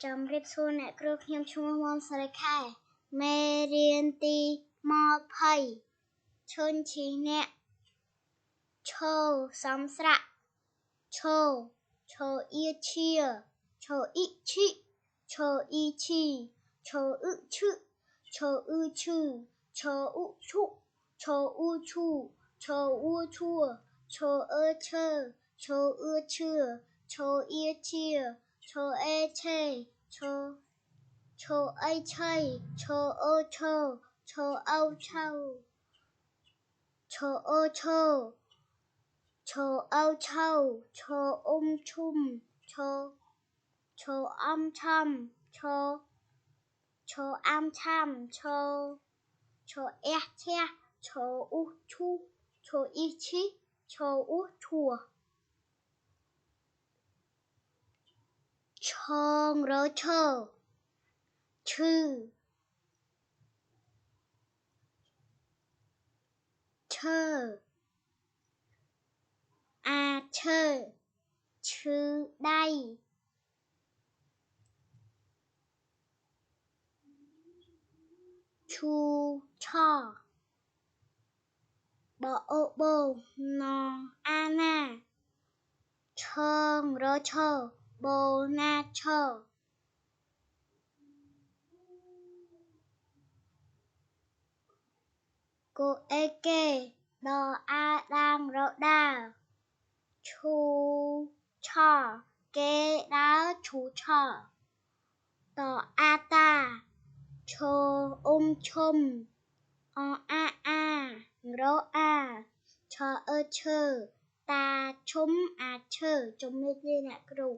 ចំរៀបសួរអ្នកគ្រូខ្ញុំឈ្មោះមុំស្រីខែមេរៀនទី20ឈុនឈីអ្នកឈោសំស្រាក់ឈោឈោអ៊ីឈៀឈោអ៊ីឈីឈោអ៊ីឈីឈោអ៊ឺឈឺឈោអ៊ឺឈឺឈោអ៊ូឈុឈោអ៊ូឈូឈោអ៊ូឈួឈោអឺឈើឈោអ៊ឺឈឿឈោអ៊ីឈៀឈោអេឆេឈោអីឆៃឈោអូឈោឈោអូឆៅឈោអូឈោឈោអូឆៅឈោអ៊ុំឈុំឈោអំឆំឈោអំឆំឈោអះឈះឈោអ៊ូឈូឈោអ៊ីឈីឈោអ៊ូឈួឈងរឈើឈឺឈើអាឈើឈឺដៃឈូឆបអូបូណអាណាឈងរឈើបូណាឈើកូអេកេដអាដាងរដាឈូឆកេដាឈូឆតអាតាឈោអ៊ុំឈុំអអារអាឈអឺឈើតាឈុំអាឈើជំរាបលាអ្នកគ្រូ